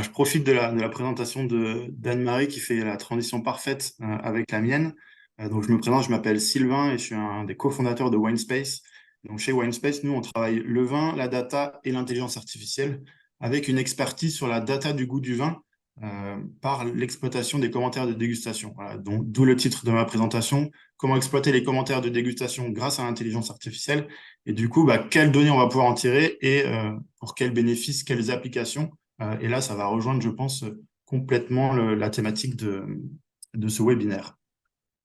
Je profite de la présentation d'Anne-Marie qui fait la transition parfaite avec la mienne. Donc, je me présente, je m'appelle Sylvain et je suis un des cofondateurs de WineSpace. Donc, chez WineSpace, nous, on travaille le vin, la data et l'intelligence artificielle avec une expertise sur la data du goût du vin par l'exploitation des commentaires de dégustation. Voilà, donc, d'où le titre de ma présentation, comment exploiter les commentaires de dégustation grâce à l'intelligence artificielle. Et du coup, quelles données on va pouvoir en tirer et pour quels bénéfices, quelles applications. Et là, ça va rejoindre, je pense, complètement la thématique de ce webinaire.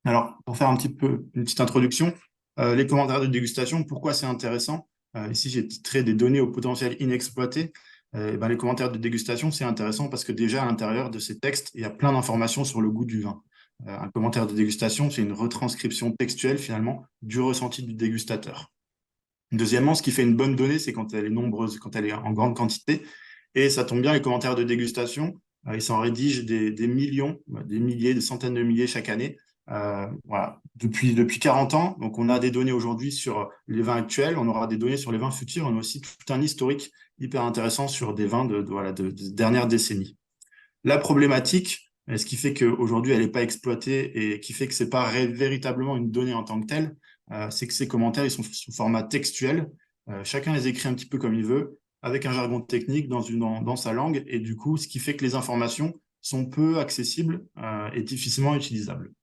Alors, pour faire un petit peu une petite introduction, les commentaires de dégustation, pourquoi c'est intéressant? Ici, j'ai titré des données au potentiel inexploité. Les commentaires de dégustation, c'est intéressant parce que déjà, à l'intérieur de ces textes, il y a plein d'informations sur le goût du vin. Un commentaire de dégustation, c'est une retranscription textuelle, finalement, du ressenti du dégustateur. Deuxièmement, ce qui fait une bonne donnée, c'est quand elle est nombreuse, quand elle est en grande quantité. Et ça tombe bien, les commentaires de dégustation, ils s'en rédigent des millions, des milliers, des centaines de milliers chaque année. Voilà. Depuis 40 ans, donc on a des données aujourd'hui sur les vins actuels, on aura des données sur les vins futurs, on a aussi tout un historique hyper intéressant sur des vins de dernière décennie. La problématique, ce qui fait qu'aujourd'hui elle n'est pas exploitée et qui fait que c'est pas véritablement une donnée en tant que telle, c'est que ces commentaires ils sont sous format textuel. Chacun les écrit un petit peu comme il veut, avec un jargon technique dans sa langue, et du coup, ce qui fait que les informations sont peu accessibles et difficilement utilisables.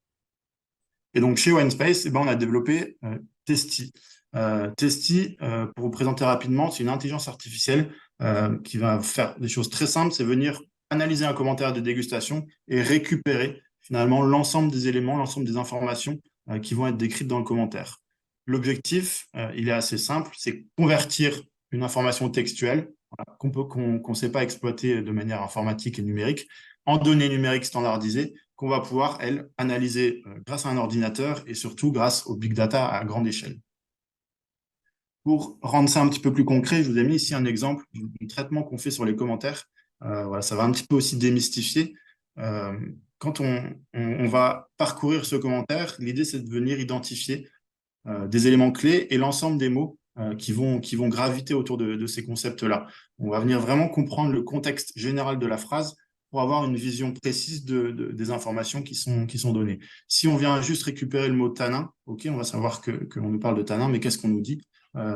Et donc, chez OneSpace, on a développé Testy. Testy, pour vous présenter rapidement, c'est une intelligence artificielle qui va faire des choses très simples, c'est venir analyser un commentaire de dégustation et récupérer finalement l'ensemble des éléments, l'ensemble des informations qui vont être décrites dans le commentaire. L'objectif, il est assez simple, c'est convertir une information textuelle qu'on ne sait pas exploiter de manière informatique et numérique en données numériques standardisées qu'on va pouvoir, elles, analyser grâce à un ordinateur et surtout grâce au big data à grande échelle. Pour rendre ça un petit peu plus concret, je vous ai mis ici un exemple du traitement qu'on fait sur les commentaires. Voilà, ça va un petit peu aussi démystifier. Quand on va parcourir ce commentaire, l'idée, c'est de venir identifier des éléments clés et l'ensemble des mots qui vont graviter autour de ces concepts-là. On va venir vraiment comprendre le contexte général de la phrase pour avoir une vision précise des informations qui sont données. Si on vient juste récupérer le mot tanin, ok, on va savoir qu'on nous parle de tanin, mais qu'est-ce qu'on nous dit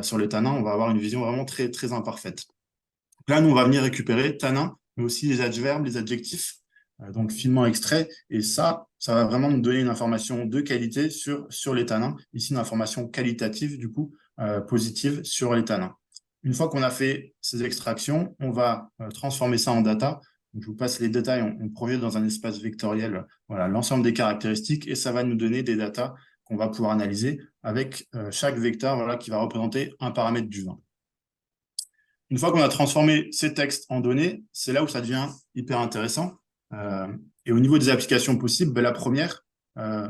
sur les tanins? On va avoir une vision vraiment très, très imparfaite. Là, nous, on va venir récupérer tanin, mais aussi les adverbes, les adjectifs, donc finement extraits. Et ça va vraiment nous donner une information de qualité sur les tanins. Ici, une information qualitative, du coup, positive sur les tanins. Une fois qu'on a fait ces extractions, on va transformer ça en data. Donc, je vous passe les détails, on projette dans un espace vectoriel l'ensemble des caractéristiques et ça va nous donner des datas qu'on va pouvoir analyser avec chaque vecteur qui va représenter un paramètre du vin. Une fois qu'on a transformé ces textes en données, c'est là où ça devient hyper intéressant. Et au niveau des applications possibles, la première,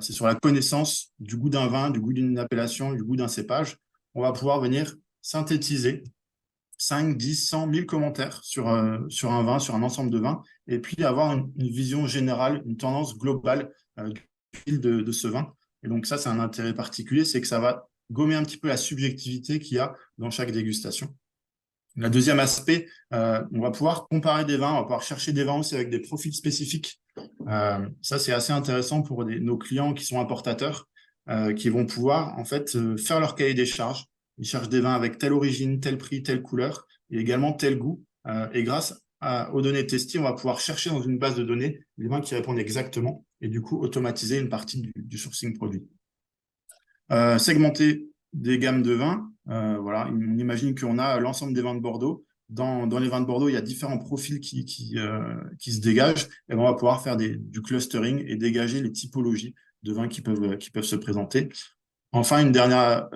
c'est sur la connaissance du goût d'un vin, du goût d'une appellation, du goût d'un cépage. On va pouvoir venir synthétiser 5, 10, 100, 1000 commentaires sur un vin, sur un ensemble de vins, et puis avoir une vision générale, une tendance globale du fil de ce vin. Et donc ça, c'est un intérêt particulier, c'est que ça va gommer un petit peu la subjectivité qu'il y a dans chaque dégustation. Le deuxième aspect, on va pouvoir comparer des vins, on va pouvoir chercher des vins aussi avec des profils spécifiques. Ça, c'est assez intéressant pour nos clients qui sont importateurs, qui vont pouvoir en fait faire leur cahier des charges. Ils cherchent des vins avec telle origine, tel prix, telle couleur et également tel goût. Et grâce aux données Testy, on va pouvoir chercher dans une base de données les vins qui répondent exactement et du coup automatiser une partie du sourcing produit. Segmenter des gammes de vins. Voilà, on imagine qu'on a l'ensemble des vins de Bordeaux. Dans les vins de Bordeaux, il y a différents profils qui se dégagent. Et on va pouvoir faire du clustering et dégager les typologies de vins qui peuvent se présenter. Enfin, une dernière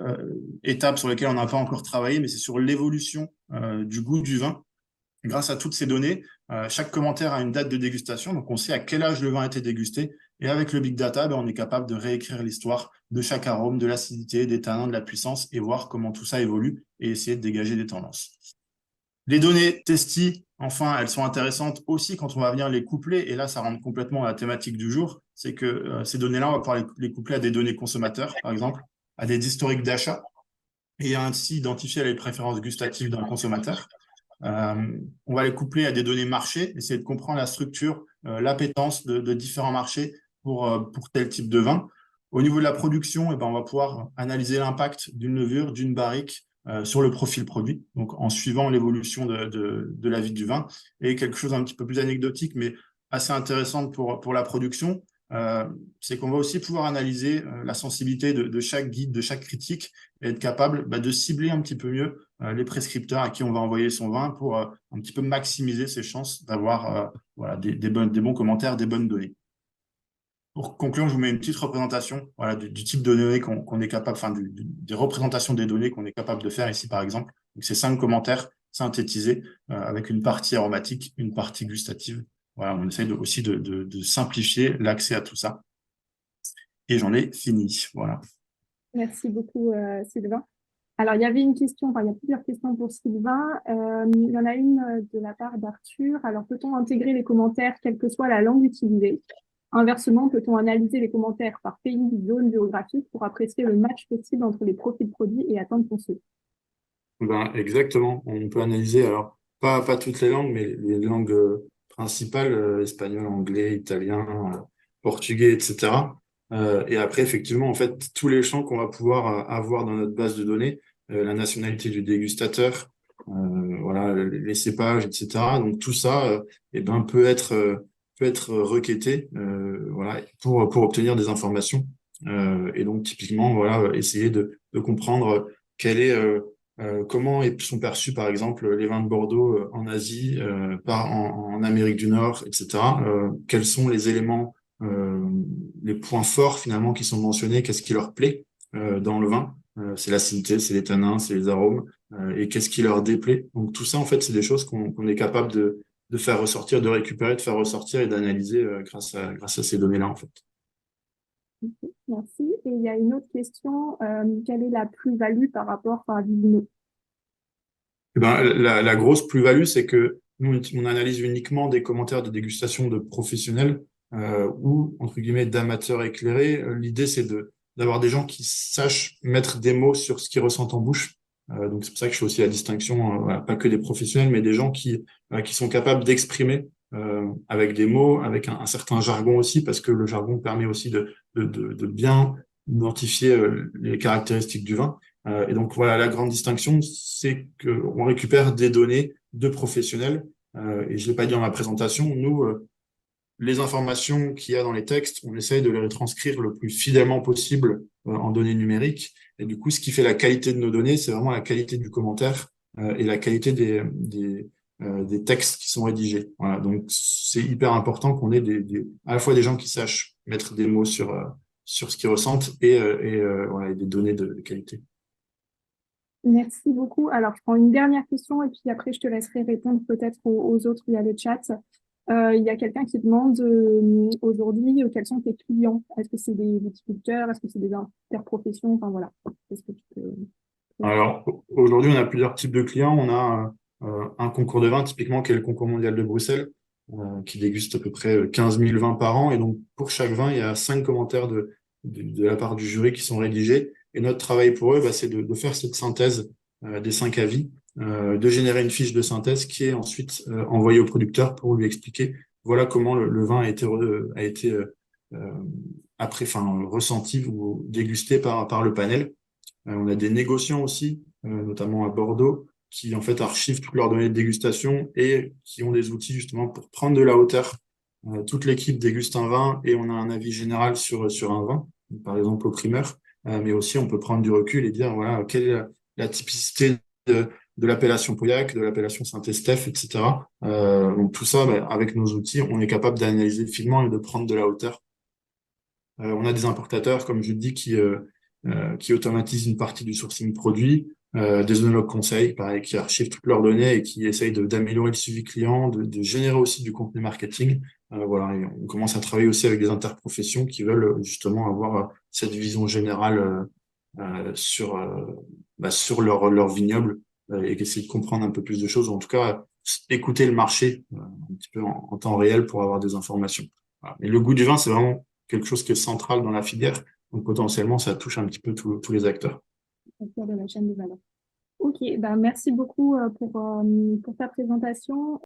étape sur laquelle on n'a pas encore travaillé, mais c'est sur l'évolution du goût du vin. Grâce à toutes ces données, chaque commentaire a une date de dégustation, donc on sait à quel âge le vin a été dégusté. Et avec le big data, on est capable de réécrire l'histoire de chaque arôme, de l'acidité, des tanins, de la puissance, et voir comment tout ça évolue et essayer de dégager des tendances. Les données Testy, enfin, elles sont intéressantes aussi quand on va venir les coupler, et là, ça rentre complètement à la thématique du jour, c'est que ces données-là, on va pouvoir les coupler à des données consommateurs, par exemple, à des historiques d'achat, et ainsi identifier les préférences gustatives d'un consommateur. On va les coupler à des données marché, essayer de comprendre la structure, l'appétence de différents marchés pour tel type de vin. Au niveau de la production, eh ben, on va pouvoir analyser l'impact d'une levure, d'une barrique sur le profil produit, donc en suivant l'évolution de la vie du vin. Et quelque chose un petit peu plus anecdotique, mais assez intéressante pour la production, c'est qu'on va aussi pouvoir analyser la sensibilité de chaque guide, de chaque critique, et être capable de cibler un petit peu mieux les prescripteurs à qui on va envoyer son vin pour un petit peu maximiser ses chances d'avoir voilà, des bons commentaires, des bonnes données. Pour conclure, je vous mets une petite représentation voilà, du type de données qu'on est capable, enfin des représentations des données qu'on est capable de faire ici, par exemple. Donc, c'est 5 commentaires synthétisés avec une partie aromatique, une partie gustative. Voilà, on essaye aussi de simplifier l'accès à tout ça. Et j'en ai fini. Voilà. Merci beaucoup, Sylvain. Alors, il y avait une question, enfin, il y a plusieurs questions pour Sylvain. Il y en a une de la part d'Arthur. Alors, peut-on intégrer les commentaires, quelle que soit la langue utilisée? Inversement, peut-on analyser les commentaires par pays, zone géographique pour apprécier le match possible entre les profils produits et attentes conçues? Ben, exactement. On peut analyser, alors, pas toutes les langues, mais les langues principales, espagnol, anglais, italien, portugais, etc. Et après, effectivement, en fait, tous les champs qu'on va pouvoir avoir dans notre base de données, la nationalité du dégustateur, voilà, les cépages, etc. Donc, tout ça, eh ben, peut être requêté, voilà, pour obtenir des informations. Et donc, typiquement, voilà, essayer de comprendre quel est, comment sont perçus, par exemple, les vins de Bordeaux en Asie, en Amérique du Nord, etc. Quels sont les éléments, les points forts finalement qui sont mentionnés, qu'est-ce qui leur plaît dans le vin? C'est l'acidité, c'est les tanins, c'est les arômes, et qu'est-ce qui leur déplaît? Donc tout ça, en fait, c'est des choses qu'on est capable de faire ressortir, de récupérer, de faire ressortir et d'analyser grâce à ces données-là, en fait. Ok, merci. Et il y a une autre question. Quelle est la plus-value par rapport à Vivino? Eh ben, la grosse plus-value, c'est que nous, on analyse uniquement des commentaires de dégustation de professionnels ou, entre guillemets, d'amateurs éclairés. L'idée, c'est d'avoir des gens qui sachent mettre des mots sur ce qu'ils ressentent en bouche. Donc, c'est pour ça que je fais aussi la distinction, voilà, pas que des professionnels, mais des gens qui sont capables d'exprimer avec des mots, avec un certain jargon aussi, parce que le jargon permet aussi de bien identifier les caractéristiques du vin. Et donc voilà, la grande distinction, c'est qu'on récupère des données de professionnels. Et je l'ai pas dit dans ma présentation, nous, les informations qu'il y a dans les textes, on essaye de les retranscrire le plus fidèlement possible en données numériques. Et du coup, ce qui fait la qualité de nos données, c'est vraiment la qualité du commentaire et la qualité des textes qui sont rédigés. Voilà, donc c'est hyper important qu'on ait à la fois des gens qui sachent mettre des mots sur ce qu'ils ressentent et des données de qualité. Merci beaucoup. Alors, je prends une dernière question et puis après, je te laisserai répondre peut-être aux autres via le chat. Il y a quelqu'un qui demande aujourd'hui quels sont tes clients? Est-ce que c'est des viticulteurs? Est-ce que c'est des interprofessions? Enfin voilà. Est-ce que tu peux... Alors, aujourd'hui, on a plusieurs types de clients. On a un concours de vin, typiquement, qui est le concours mondial de Bruxelles, qui déguste à peu près 15 000 vins par an. Et donc, pour chaque vin, il y a 5 commentaires de la part du jury qui sont rédigés. Et notre travail pour eux, c'est de faire cette synthèse des 5 avis, de générer une fiche de synthèse qui est ensuite envoyée au producteur pour lui expliquer, voilà comment le vin a été euh, après, enfin, ressenti ou dégusté par le panel. On a des négociants aussi, notamment à Bordeaux, qui en fait archivent toutes leurs données de dégustation et qui ont des outils justement pour prendre de la hauteur. Toute l'équipe déguste un vin et on a un avis général sur un vin, par exemple au primeur, mais aussi on peut prendre du recul et dire voilà quelle est la typicité de l'appellation Pauillac, de l'appellation Saint-Estèphe, etc. Donc tout ça, avec nos outils, on est capable d'analyser finement et de prendre de la hauteur. On a des importateurs, comme je le dis, qui automatisent une partie du sourcing produit, des œnologues conseils, pareil, qui archivent toutes leurs données et qui essayent d'améliorer le suivi client, de générer aussi du contenu marketing. Voilà, et on commence à travailler aussi avec des interprofessions qui veulent justement avoir cette vision générale sur leur vignoble et essayer de comprendre un peu plus de choses, ou en tout cas écouter le marché un petit peu en temps réel pour avoir des informations. Voilà. Et le goût du vin, c'est vraiment quelque chose qui est central dans la filière. Donc potentiellement, ça touche un petit peu tous les acteurs. de la chaîne de valeur. Ok, ben merci beaucoup pour ta présentation.